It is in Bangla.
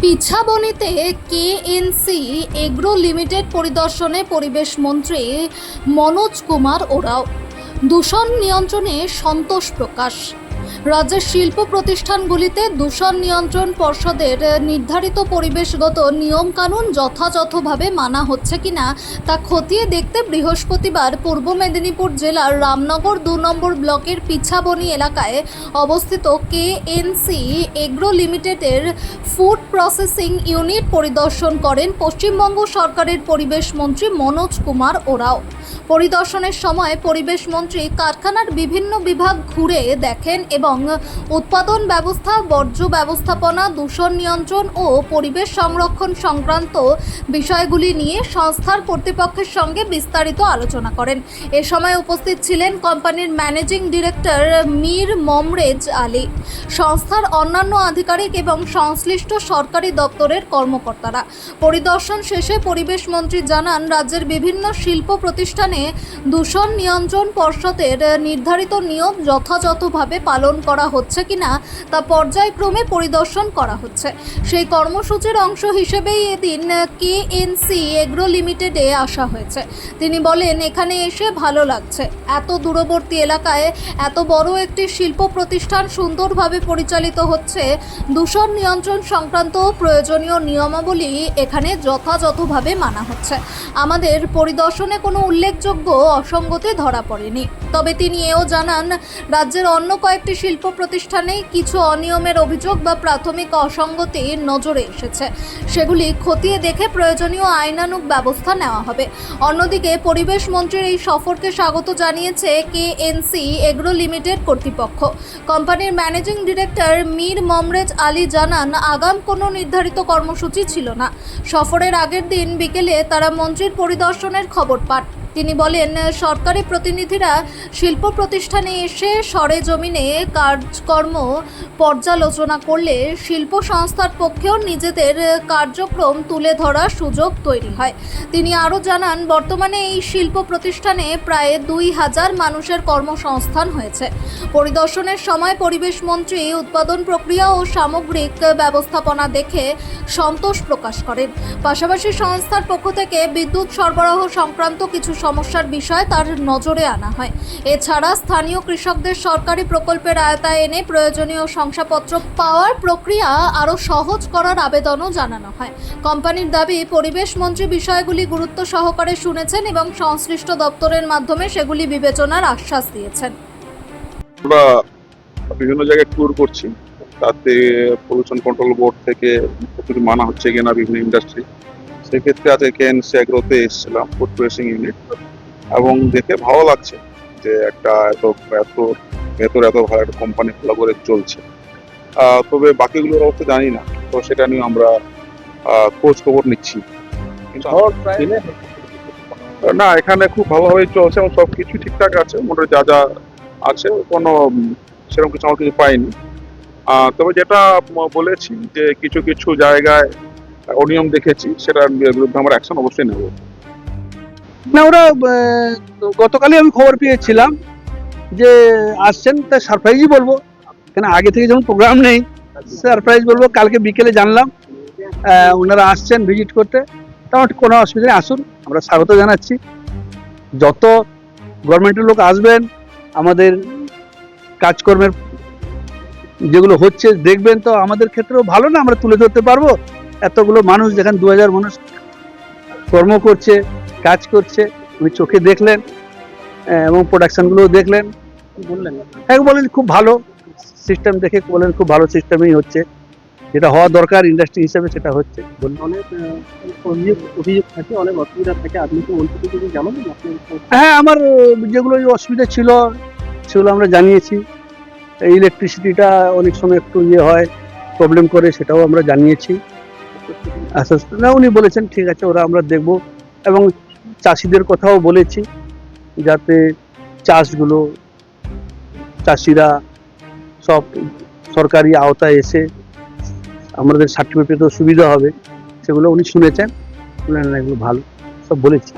পিছাবনীতে কেএনসি এগ্রো লিমিটেড পরিদর্শনে পরিবেশ মন্ত্রী মনোজ কুমার ওরাও। দূষণ নিয়ন্ত্রণে সন্তোষ প্রকাশ। রাজ্যের শিল্প প্রতিষ্ঠানগুলিতে দূষণ নিয়ন্ত্রণ পর্ষদের নির্ধারিত পরিবেশগত নিয়মকানুন যথাযথভাবে মানা হচ্ছে কিনা তা খতিয়ে দেখতে বৃহস্পতিবার পূর্ব মেদিনীপুর জেলার রামনগর 2 নম্বর ব্লকের পিছাবনী এলাকায় অবস্থিত কেএনসি এগ্রো লিমিটেডের ফুড প্রসেসিং ইউনিট পরিদর্শন করেন পশ্চিমবঙ্গ সরকারের পরিবেশ মন্ত্রী মনোজ কুমার ওরাও। পরিদর্শনের সময় পরিবেশ মন্ত্রী কারখানার বিভিন্ন বিভাগ ঘুরে দেখেন এবং উৎপাদন ব্যবস্থা, বর্জ্য ব্যবস্থাপনা, দূষণ নিয়ন্ত্রণ ও পরিবেশ সংরক্ষণ সংক্রান্ত বিষয়গুলি নিয়ে সংস্থার কর্তৃপক্ষের সঙ্গে বিস্তারিত আলোচনা করেন। এ সময় উপস্থিত ছিলেন কোম্পানির ম্যানেজিং ডিরেক্টর মীর মমরেজ আলী, সংস্থার অন্যান্য আধিকারিক এবং সংশ্লিষ্ট সরকারি দপ্তরের কর্মকর্তারা। পরিদর্শন শেষে পরিবেশ মন্ত্রী জানান, রাজ্যের বিভিন্ন শিল্প প্রতিষ্ঠানে দূষণ নিয়ন্ত্রণ পর্ষদের নির্ধারিত নিয়ম যথাযথভাবে পালন করা হচ্ছে কিনা তা পর্যায়ক্রমে পরিদর্শন করা হচ্ছে। সেই কর্মসূচির অংশ হিসেবেই এদিন কেএনসি এগ্রো লিমিটেডে আসা হয়েছে। তিনি বলেন, এখানে এসে ভালো লাগছে। এত দূরবর্তী এলাকায় এত বড় একটি শিল্প প্রতিষ্ঠান সুন্দরভাবে পরিচালিত হচ্ছে। দূষণ নিয়ন্ত্রণ সংক্রান্ত প্রয়োজনীয় নিয়মাবলী এখানে যথাযথভাবে মানা হচ্ছে। আমাদের পরিদর্শনে কোনো উল্লেখযোগ্য অসঙ্গতি ধরা পড়েনি। তবে তিনি এও জানান, রাজ্যের অন্য কয়েকটি শিল্প প্রতিষ্ঠানে কিছু অনিয়মের অভিযোগ বা প্রাথমিক অসঙ্গতি নজরে এসেছে। সেগুলি খতিয়ে দেখে প্রয়োজনীয় আইনানুগ ব্যবস্থা নেওয়া হবে। অন্যদিকে পরিবেশ মন্ত্রীর এই সফরকে স্বাগত জানিয়েছে কেএনসি এগ্রো লিমিটেড কর্তৃপক্ষ। কোম্পানির ম্যানেজিং ডিরেক্টর মীর মমরেজ আলী জানান, আগাম কোনো নির্ধারিত কর্মসূচি ছিল না। সফরের আগের দিন বিকেলে তারা মন্ত্রীর পরিদর্শনের খবর পান। তিনি বলেন, সরকারি প্রতিনিধিরা শিল্প প্রতিষ্ঠানে এসে সরেজমিনে কাজকর্ম পর্যালোচনা করলে শিল্প সংস্থার পক্ষেও নিজেদের কার্যক্রম তুলে ধরার সুযোগ তৈরি হয়। তিনি আরও জানান, বর্তমানে এই শিল্প প্রতিষ্ঠানে প্রায় 2000 মানুষের কর্মসংস্থান হয়েছে। পরিদর্শনের সময় পরিবেশ মন্ত্রী উৎপাদন প্রক্রিয়া ও সামগ্রিক ব্যবস্থাপনা দেখে সন্তোষ প্রকাশ করেন। পাশাপাশি সংস্থার পক্ষ থেকে বিদ্যুৎ সরবরাহ সংক্রান্ত কিছু সমস্যার বিষয় তার নজরে আনা হয়। এছাড়া স্থানীয় কৃষকদের সরকারি প্রকল্পের আওতায় এনে প্রয়োজনীয় শংসাপত্র পাওয়ার প্রক্রিয়া আরও সহজ করার আবেদনও জানানো হয়। কোম্পানির দাবি, পরিবেশ মন্ত্রী বিষয়গুলি গুরুত্ব সহকারে শুনেছেন এবং সংশ্লিষ্ট দপ্তরের মাধ্যমে সেগুলি বিবেচনার আশ্বাস দিয়েছেন। আমরা বিভিন্ন জায়গায় ট্যুর করছি, তাতে পলিউশন কন্ট্রোল বোর্ড থেকে কিছু মানা হচ্ছে কিনা বিভিন্ন ইন্ডাস্ট্রি, সেক্ষেত্রে আজকে কেএনসি এগ্রোতে এসেছিলাম ফুড প্রসেসিং ইউনিট, এবং দেখে ভালো লাগছে যে একটা এত ভেতর এত ভালো একটা কোম্পানি ভালো করে চলছে। তবে বাকিগুলোর অবস্থা জানি না, তো সেটা নিয়ে আমরা খোঁজ খবর নিচ্ছি। না, এখানে খুব ভালোভাবেই চলছে এবং সব কিছু ঠিকঠাক আছে, মোটামুটি যা যা আছে, কোনো সেরকম কিছু আমার কিছু পাইনি। তবে যেটা বলেছি যে কিছু কিছু জায়গায় অনিয়ম দেখেছি, সেটার বিরুদ্ধে আমরা অ্যাকশন অবশ্যই নেব। না, ওরা গতকালই আমি খবর পেয়েছিলাম যে আসছেন, তা সারপ্রাইজই বলবো, কেন আগে থেকে যেমন প্রোগ্রাম নেই, সারপ্রাইজ বলবো। কালকে বিকেলে জানলাম ওনারা আসছেন ভিজিট করতে। তেমন কোনো অসুবিধা নেই, আসুন, আমরা স্বাগত জানাচ্ছি। যত গভর্নমেন্টের লোক আসবেন, আমাদের কাজকর্মের যেগুলো হচ্ছে দেখবেন, তো আমাদের ক্ষেত্রেও ভালো না, আমরা তুলে ধরতে পারবো। এতগুলো মানুষ, যেখানে 2000 মানুষ কর্ম করছে, কাজ করছে, উনি চোখে দেখলেন এবং প্রোডাকশনগুলোও দেখলেন, বলেন খুব ভালো সিস্টেম। দেখে বলেন খুব ভালো সিস্টেমই হচ্ছে, যেটা হওয়া দরকার ইন্ডাস্ট্রি হিসেবে, সেটা হচ্ছে। অনেক অভিযোগ থাকে, অনেক অসুবিধা থাকে, আপনি তো অল্প কিছু জানেন? হ্যাঁ, আমার যেগুলো অসুবিধা ছিল সেগুলো আমরা জানিয়েছি। ইলেকট্রিসিটিটা অনেক সময় একটু হয়, প্রবলেম করে, সেটাও আমরা জানিয়েছি। না, উনি বলেছেন ঠিক আছে, ওরা আমরা দেখব। এবং চাষিদের কথাও বলেছি, যাতে চাষগুলো চাষিরা সব সরকারি আওতায় এসে আমাদের সার্টিফিকেটও সুবিধা হবে, সেগুলো উনি শুনেছেন, এগুলো ভালো সব বলেছি।